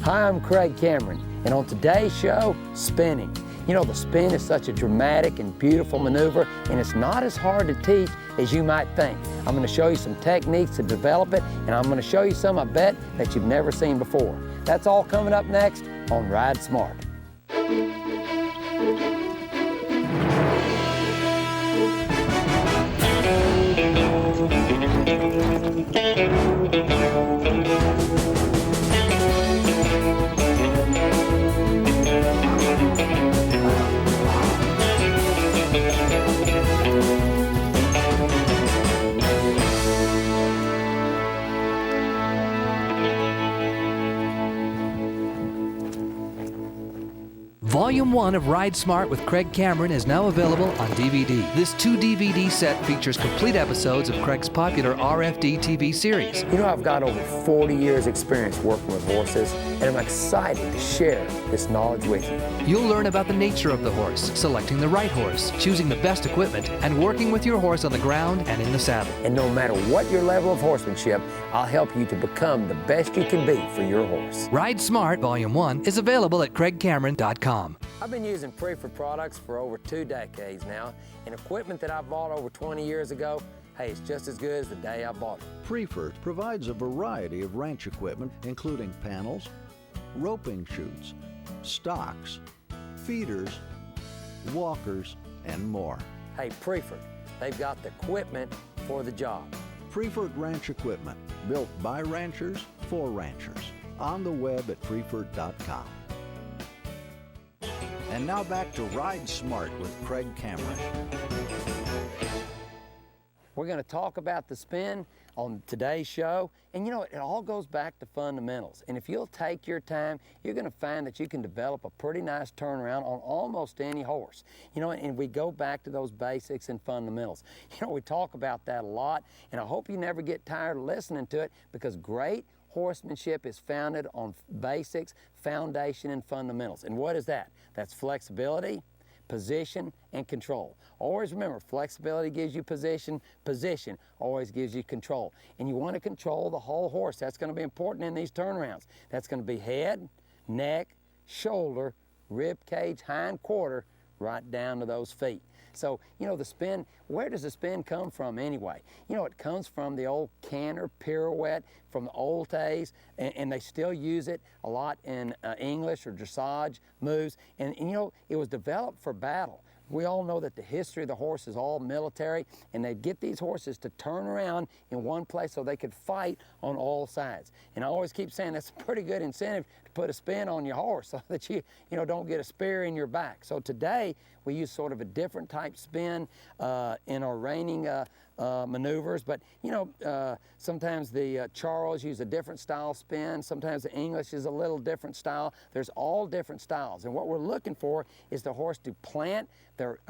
Hi, I'm Craig Cameron, and on today's show, spinning. You know, the spin is such a dramatic and beautiful maneuver, and it's not as hard to teach as you might think. I'm going to show you some techniques to develop it, and I'm going to show you some, I bet, that you've never seen before. That's all coming up next on Ride Smart. Volume 1 of Ride Smart with Craig Cameron is now available on DVD. This 2-DVD set features complete episodes of Craig's popular RFD TV series. You know, I've got over 40 years experience working with horses, and I'm excited to share this knowledge with you. You'll learn about the nature of the horse, selecting the right horse, choosing the best equipment, and working with your horse on the ground and in the saddle. And no matter what your level of horsemanship, I'll help you to become the best you can be for your horse. Ride Smart Volume 1 is available at craigcameron.com. I've been using Prefer products for over 2 decades now, and equipment that I bought over 20 years ago, hey, it's just as good as the day I bought it. Prefer provides a variety of ranch equipment, including panels, roping chutes, stocks, feeders, walkers, and more. Hey, Prefer, they've got the equipment for the job. Preferred Ranch Equipment, built by ranchers for ranchers. On the web at preferred.com. And now back to Ride Smart with Craig Cameron. We're going to talk about the spin on today's show, and you know, it all goes back to fundamentals. And if you'll take your time, you're going to find that you can develop a pretty nice turnaround on almost any horse. You know, and we go back to those basics and fundamentals. You know, we talk about that a lot, and I hope you never get tired of listening to it, because great horsemanship is founded on basics, foundation, and fundamentals. And what is that? That's flexibility, position, and control. Always remember, flexibility gives you position, position always gives you control. And you want to control the whole horse. That's going to be important in these turnarounds. That's going to be head, neck, shoulder, rib cage, hind quarter, right down to those feet. So, you know, the spin, where does the spin come from anyway? You know, it comes from the old canter pirouette from the old days, and they still use it a lot in English or dressage moves. And, you know, it was developed for battle. We all know that the history of the horse is all military, and they'd get these horses to turn around in one place so they could fight on all sides. And I always keep saying that's a pretty good incentive to put a spin on your horse so that you don't get a spear in your back. So today we use sort of a different type spin in our reining maneuvers, but you know, sometimes the Charles use a different style spin, sometimes the English is a little different style. There's all different styles, and what we're looking for is the horse to plant their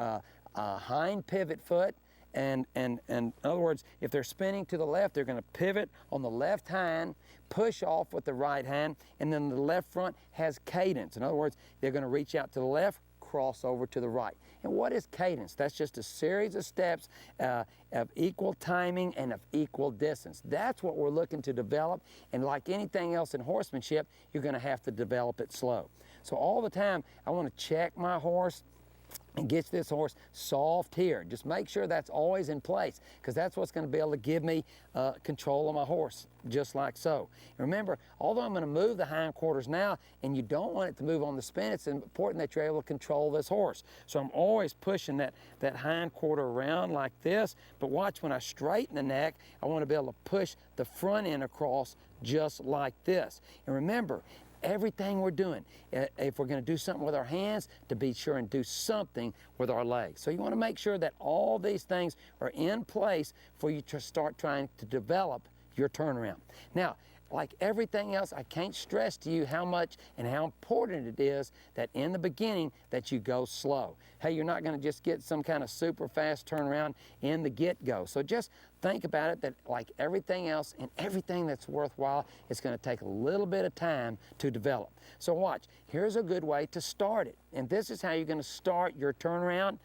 hind pivot foot, and in other words, if they're spinning to the left, they're going to pivot on the left hind, push off with the right hand, and then the left front has cadence. In other words, they're going to reach out to the left, cross over to the right. And what is cadence? That's just a series of steps of equal timing and of equal distance. That's what we're looking to develop, and like anything else in horsemanship, you're going to have to develop it slow. So all the time, I want to check my horse and get this horse soft here. Just make sure that's always in place, because that's what's going to be able to give me control of my horse, just like so. And remember, although I'm going to move the hindquarters now, and you don't want it to move on the spin, it's important that you're able to control this horse. So I'm always pushing that hindquarter around like this, but watch, when I straighten the neck, I want to be able to push the front end across just like this. And remember, everything we're doing, if we're going to do something with our hands, to be sure and do something with our legs. So you want to make sure that all these things are in place for you to start trying to develop your turnaround. Now, like everything else, I can't stress to you how much and how important it is that in the beginning that you go slow. Hey, you're not going to just get some kind of super fast turnaround in the get-go. So just think about it that like everything else and everything that's worthwhile, it's going to take a little bit of time to develop. So watch, here's a good way to start it. And this is how you're going to start your turnaround,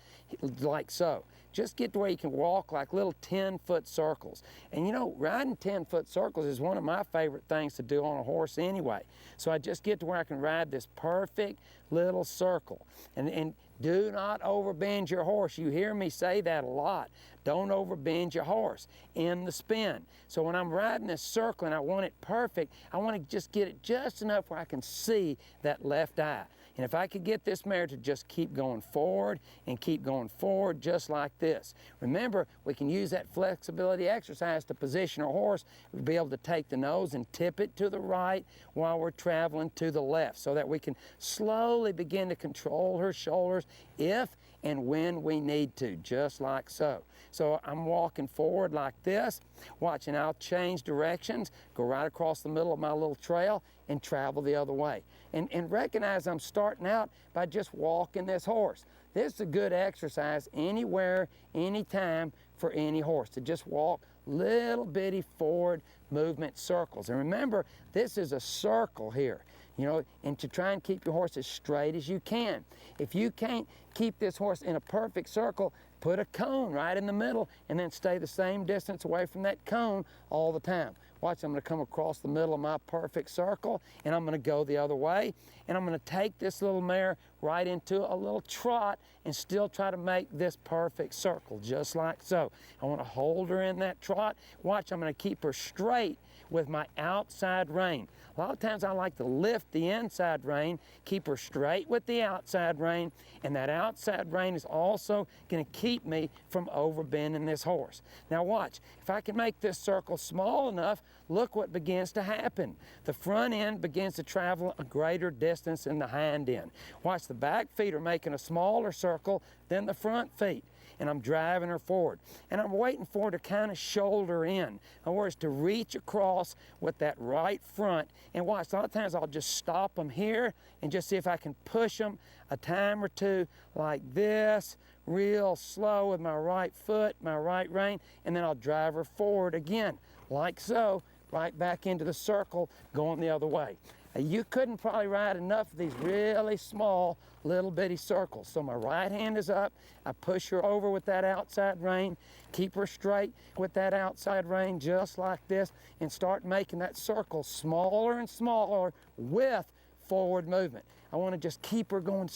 like so. just get to where you can walk like little 10-foot circles. And you know, riding 10-foot circles is one of my favorite things to do on a horse anyway. So I just get to where I can ride this perfect little circle. And do not overbend your horse. You hear me say that a lot. Don't overbend your horse in the spin. So when I'm riding this circle and I want it perfect, I want to just get it just enough where I can see that left eye. And if I could get this mare to just keep going forward and keep going forward just like this. Remember, we can use that flexibility exercise to position our horse. We'll be able to take the nose and tip it to the right while we're traveling to the left so that we can slowly begin to control her shoulders if and when we need to, just like so. So I'm walking forward like this. Watch, and I'll change directions, go right across the middle of my little trail and travel the other way. And recognize I'm starting out by just walking this horse. This is a good exercise anywhere, anytime for any horse, to just walk little bitty forward movement circles. And remember, this is a circle here, you know, and to try and keep your horse as straight as you can. If you can't keep this horse in a perfect circle, put a cone right in the middle and then stay the same distance away from that cone all the time. Watch, I'm going to come across the middle of my perfect circle and I'm going to go the other way, and I'm going to take this little mare right into a little trot and still try to make this perfect circle just like so. I want to hold her in that trot. Watch, I'm going to keep her straight with my outside rein. A lot of times I like to lift the inside rein, keep her straight with the outside rein, and that outside rein is also going to keep me from overbending this horse. Now watch, if I can make this circle small enough, look what begins to happen. The front end begins to travel a greater distance than the hind end. Watch, the back feet are making a smaller circle than the front feet. And I'm driving her forward. And I'm waiting for her to kind of shoulder in. In other words, to reach across with that right front. And watch, a lot of times I'll just stop them here and just see if I can push them a time or two like this, real slow with my right foot, my right rein, and then I'll drive her forward again, like so, right back into the circle, going the other way. You couldn't probably ride enough of these really small little bitty circles. So my right hand is up, I push her over with that outside rein, keep her straight with that outside rein just like this, and start making that circle smaller and smaller with forward movement. I want to just keep her going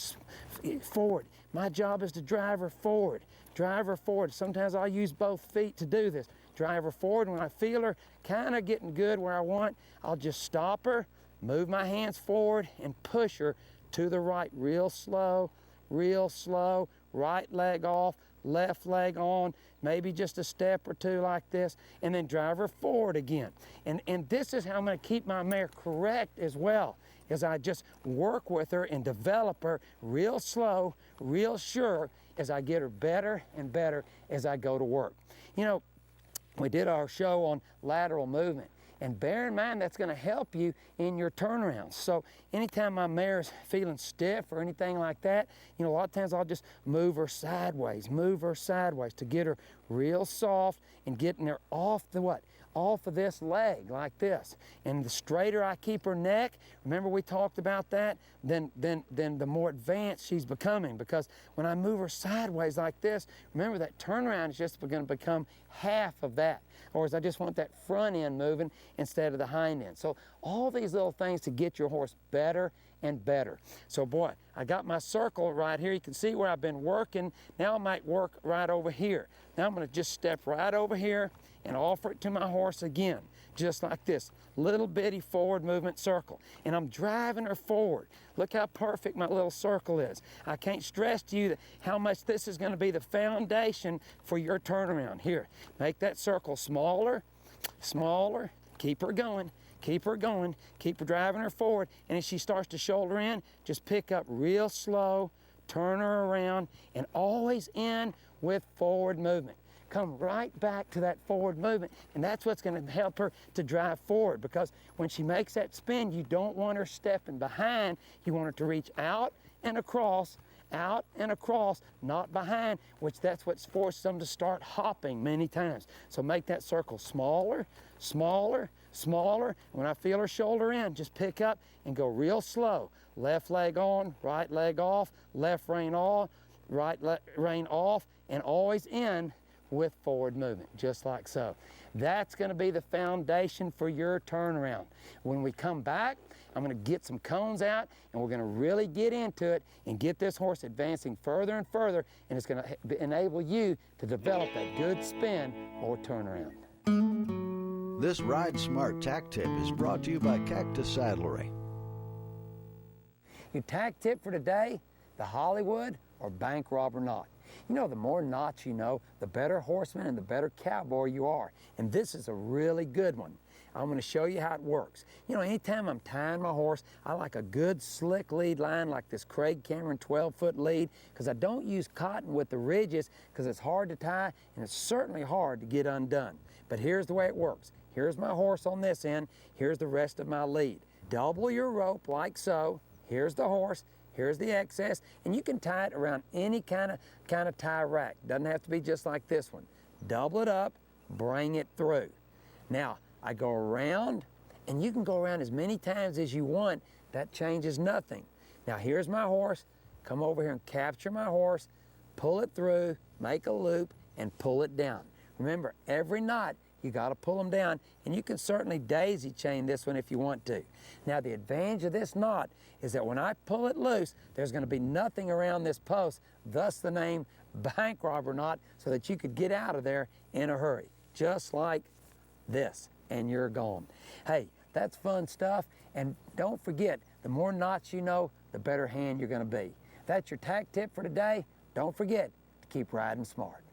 forward. My job is to drive her forward. Drive her forward. Sometimes I'll use both feet to do this. Drive her forward. When I feel her kind of getting good where I want, I'll just stop her, move my hands forward, and push her to the right real slow, right leg off, left leg on, maybe just a step or two like this, and then drive her forward again. And this is how I'm going to keep my mare correct as well, as I just work with her and develop her real slow, real sure, as I get her better and better as I go to work. You know, we did our show on lateral movement. And bear in mind, that's going to help you in your turnarounds. So anytime my mare is feeling stiff or anything like that, you know, a lot of times I'll just move her sideways to get her real soft and getting her off the what? Off of this leg like this. And the straighter I keep her neck, remember we talked about that, then the more advanced she's becoming, because when I move her sideways like this, remember that turnaround is just going to become half of that. Or as I just want that front end moving instead of the hind end. So all these little things to get your horse better and better. So boy, I got my circle right here. You can see where I've been working. Now I might work right over here. Now I'm going to just step right over here and offer it to my horse again, just like this, little bitty forward movement circle. And I'm driving her forward. Look how perfect my little circle is. I can't stress to you how much this is going to be the foundation for your turnaround. Here, make that circle smaller, keep her going, keep her driving her forward. And as she starts to shoulder in, just pick up real slow, turn her around, and always in with forward movement. Come right back to that forward movement, and that's what's going to help her to drive forward, because when she makes that spin, you don't want her stepping behind. You want her to reach out and across, not behind, which that's what's forced them to start hopping many times. So make that circle smaller. When I feel her shoulder in, just pick up and go real slow. Left leg on, right leg off, left rein on, rein off, and always end with forward movement, just like so. That's going to be the foundation for your turnaround. When we come back, I'm going to get some cones out, and we're going to really get into it and get this horse advancing further and further, and it's going to enable you to develop that good spin or turnaround. This Ride Smart tack tip is brought to you by Cactus Saddlery. Your tack tip for today, the Hollywood or bank robber knot. You know, the more knots you know, the better horseman and the better cowboy you are. And this is a really good one. I'm going to show you how it works. You know, anytime I'm tying my horse, I like a good slick lead line like this Craig Cameron 12-foot lead, because I don't use cotton with the ridges because it's hard to tie and it's certainly hard to get undone. But here's the way it works. Here's my horse on this end. Here's the rest of my lead. Double your rope like so. Here's the horse. Here's the excess, and you can tie it around any kind of tie rack. Doesn't have to be just like this one. Double it up, bring it through. Now, I go around, and you can go around as many times as you want. That changes nothing. Now, here's my horse. Come over here and capture my horse, pull it through, make a loop, and pull it down. Remember, every knot, you got to pull them down, and you can certainly daisy chain this one if you want to. Now, the advantage of this knot is that when I pull it loose, there's going to be nothing around this post, thus the name bank robber knot, so that you could get out of there in a hurry, just like this, and you're gone. Hey, that's fun stuff, and don't forget, the more knots you know, the better hand you're going to be. That's your tack tip for today. Don't forget to keep riding smart.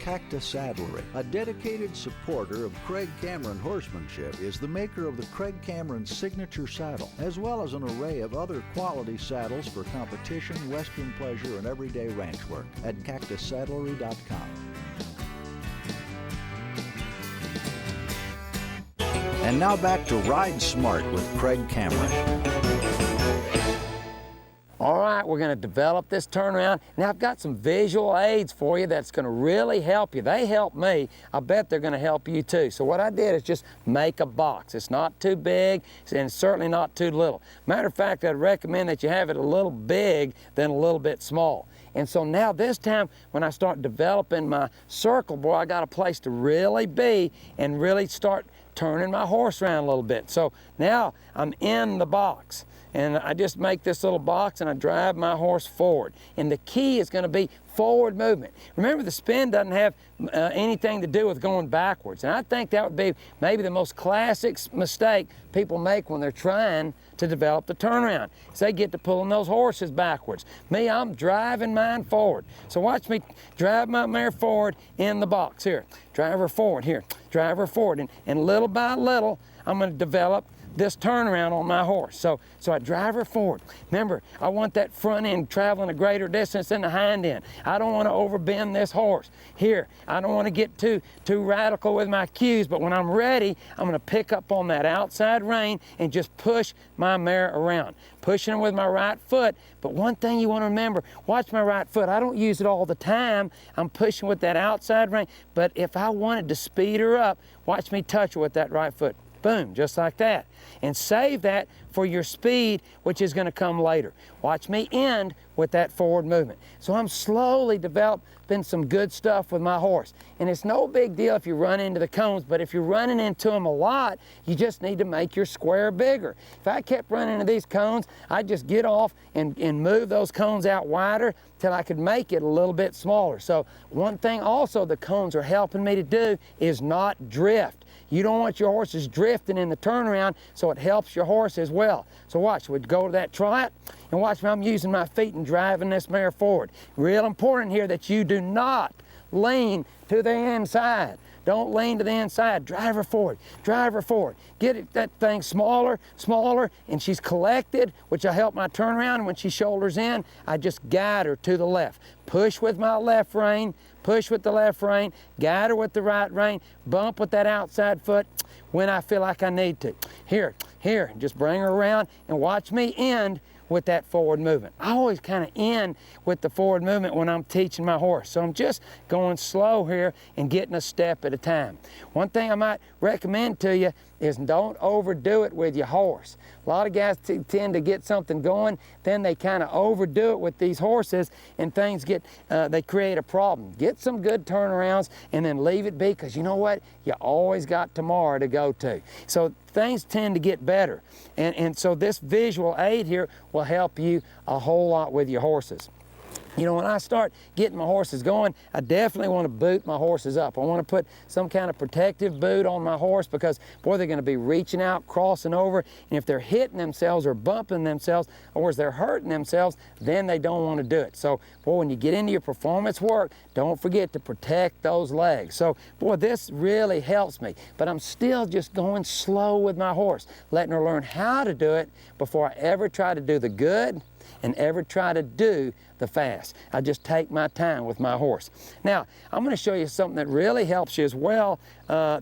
Cactus Saddlery, a dedicated supporter of Craig Cameron Horsemanship, is the maker of the Craig Cameron signature saddle, as well as an array of other quality saddles for competition, western pleasure, and everyday ranch work at cactussaddlery.com. And now back to Ride Smart with Craig Cameron. All right, we're going to develop this turnaround. Now, I've got some visual aids for you that's going to really help you. They help me. I bet they're going to help you too. So what I did is just make a box. It's not too big and certainly not too little. Matter of fact, I'd recommend that you have it a little big than a little bit small. And so now this time when I start developing my circle, boy, I got a place to really be and really start turning my horse around a little bit. So now I'm in the box. And I just make this little box and I drive my horse forward. And the key is going to be forward movement. Remember, the spin doesn't have anything to do with going backwards. And I think that would be maybe the most classic mistake people make when they're trying to develop the turnaround. Is they get to pulling those horses backwards. Me, I'm driving mine forward. So watch me drive my mare forward in the box. Here, drive her forward. Here, drive her forward. And little by little, I'm going to develop this turnaround on my horse. So I drive her forward. Remember, I want that front end traveling a greater distance than the hind end. I don't want to overbend this horse. Here, I don't want to get too radical with my cues, but when I'm ready, I'm going to pick up on that outside rein and just push my mare around. Pushing her with my right foot, but one thing you want to remember, watch my right foot. I don't use it all the time. I'm pushing with that outside rein, but if I wanted to speed her up, watch me touch her with that right foot. Boom, just like that. And save that for your speed, which is going to come later. Watch me end with that forward movement. So I'm slowly developing some good stuff with my horse. And it's no big deal if you run into the cones, but if you're running into them a lot, you just need to make your square bigger. If I kept running into these cones, I'd just get off and move those cones out wider till I could make it a little bit smaller. So one thing also the cones are helping me to do is not drift. You don't want your horses drifting in the turnaround, so it helps your horse as well. So watch, we'd go to that trot, and watch me, I'm using my feet and driving this mare forward. Real important here that you do not lean to the inside. Don't lean to the inside. Drive her forward. Drive her forward. Get that thing smaller, smaller, and she's collected, which will help my turnaround. And when she shoulders in, I just guide her to the left. Push with my left rein. Push with the left rein. Guide her with the right rein. Bump with that outside foot when I feel like I need to. Here, just bring her around and watch me end with that forward movement. I always kind of end with the forward movement when I'm teaching my horse. So I'm just going slow here and getting a step at a time. One thing I might recommend to you is don't overdo it with your horse. A lot of guys tend to get something going, then they kind of overdo it with these horses, and things get, they create a problem. Get some good turnarounds and then leave it be, because you know what? You always got tomorrow to go to. So things tend to get better. And so this visual aid here will help you a whole lot with your horses. You know, when I start getting my horses going, I definitely want to boot my horses up. I want to put some kind of protective boot on my horse, because, boy, they're going to be reaching out, crossing over, and if they're hitting themselves or bumping themselves, or if they're hurting themselves, then they don't want to do it. So, boy, when you get into your performance work, don't forget to protect those legs. So, boy, this really helps me, but I'm still just going slow with my horse, letting her learn how to do it before I ever try to do the good and ever try to do the fast. I just take my time with my horse. Now, I'm going to show you something that really helps you as well.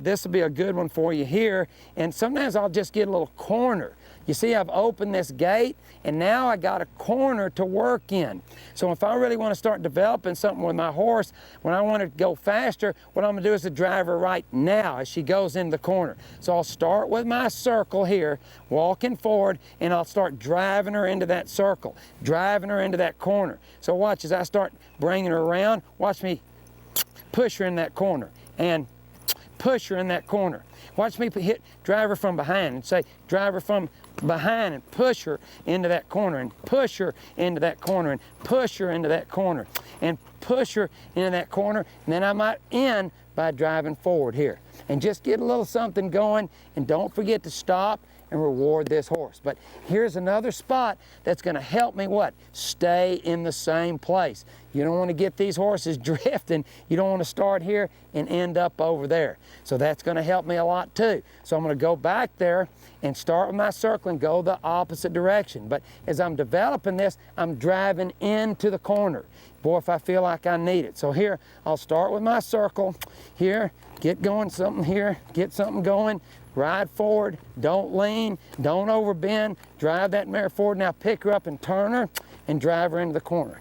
This will be a good one for you here. And sometimes I'll just get a little corner. You see, I've opened this gate, and now I got a corner to work in. So if I really want to start developing something with my horse, when I want to go faster, what I'm going to do is to drive her right now as she goes in the corner. So I'll start with my circle here, walking forward, and I'll start driving her into that circle, driving her into that corner. So watch as I start bringing her around, watch me push her in that corner and push her in that corner. Watch me drive her from behind and say, drive her from behind and push her into that corner and push her into that corner and push her into that corner and push her into that corner. And then I might end by driving forward here and just get a little something going, and don't forget to stop and reward this horse. But here's another spot that's going to help me what? Stay in the same place. You don't want to get these horses drifting. You don't want to start here and end up over there. So that's going to help me a lot too. So I'm going to go back there and start with my circle and go the opposite direction. But as I'm developing this, I'm driving into the corner. Boy, if I feel like I need it. So here, I'll start with my circle. Here, get going something here, get something going. Ride forward, don't lean, don't overbend, drive that mare forward. Now pick her up and turn her and drive her into the corner.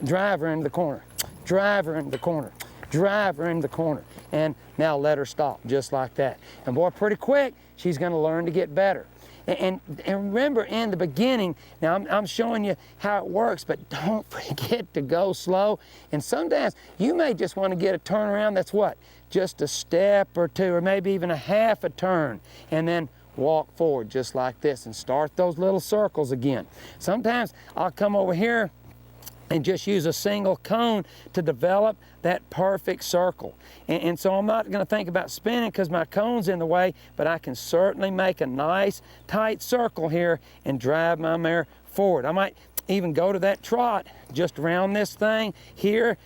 Drive her into the corner, drive her into the corner, drive her into the corner. And now let her stop, just like that. And boy, pretty quick, she's gonna learn to get better. And remember, in the beginning, now I'm showing you how it works, but don't forget to go slow. And sometimes you may just want to get a turnaround that's what? Just a step or two, or maybe even a half a turn, and then walk forward just like this and start those little circles again. Sometimes I'll come over here and just use a single cone to develop that perfect circle. And so I'm not going to think about spinning because my cone's in the way, but I can certainly make a nice tight circle here and drive my mare forward. I might even go to that trot just around this thing here,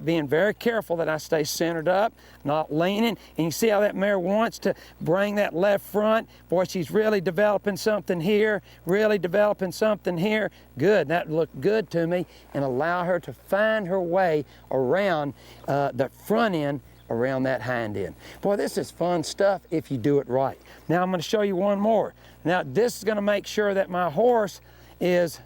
being very careful that I stay centered up, not leaning. And you see how that mare wants to bring that left front. Boy, she's really developing something here, really developing something here. Good, that looked good to me. And allow her to find her way around the front end, around that hind end. Boy, this is fun stuff if you do it right. Now I'm going to show you one more. Now this is going to make sure that my horse is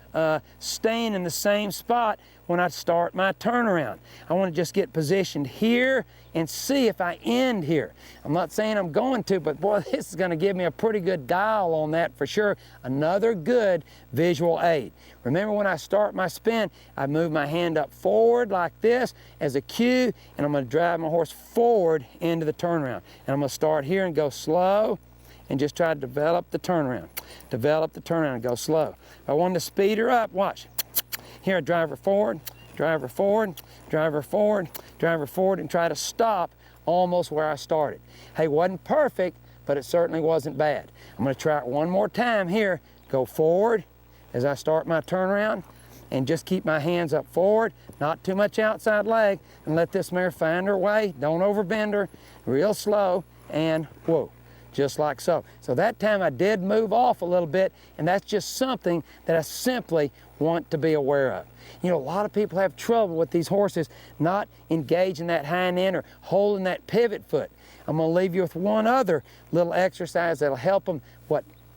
staying in the same spot when I start my turnaround. I want to just get positioned here and see if I end here. I'm not saying I'm going to, but boy, this is going to give me a pretty good dial on that for sure. Another good visual aid. Remember, when I start my spin, I move my hand up forward like this as a cue, and I'm going to drive my horse forward into the turnaround. And I'm going to start here and go slow and just try to develop the turnaround. Develop the turnaround and go slow. If I wanted to speed her up, watch. Here, I drive her forward, drive her forward, drive her forward, drive her forward, and try to stop almost where I started. Hey, wasn't perfect, but it certainly wasn't bad. I'm going to try it one more time here. Go forward as I start my turnaround, and just keep my hands up forward, not too much outside leg, and let this mare find her way. Don't overbend her, real slow, and whoa. Just like so. So that time I did move off a little bit, and that's just something that I simply want to be aware of. You know, a lot of people have trouble with these horses not engaging that hind end or holding that pivot foot. I'm going to leave you with one other little exercise that'll help them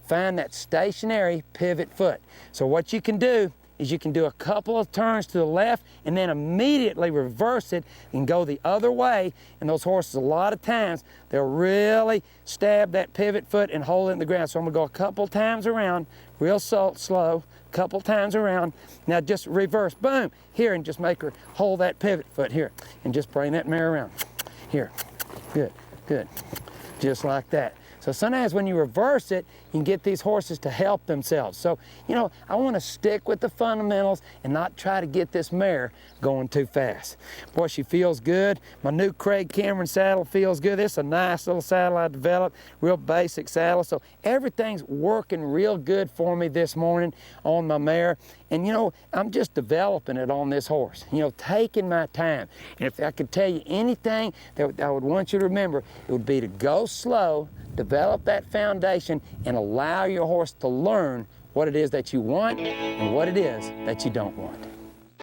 find that stationary pivot foot. So what you can do is you can do a couple of turns to the left and then immediately reverse it and go the other way. And those horses, a lot of times, they'll really stab that pivot foot and hold it in the ground. So I'm gonna go a couple times around, real slow, couple times around. Now just reverse, boom, here, and just make her hold that pivot foot here. And just bring that mare around. Here, good, good, just like that. So sometimes when you reverse it, you can get these horses to help themselves. So, you know, I want to stick with the fundamentals and not try to get this mare going too fast. Boy, she feels good. My new Craig Cameron saddle feels good. This is a nice little saddle I developed, real basic saddle. So everything's working real good for me this morning on my mare. And, you know, I'm just developing it on this horse, you know, taking my time. And if I could tell you anything that I would want you to remember, it would be to go slow, develop that foundation, and allow your horse to learn what it is that you want and what it is that you don't want.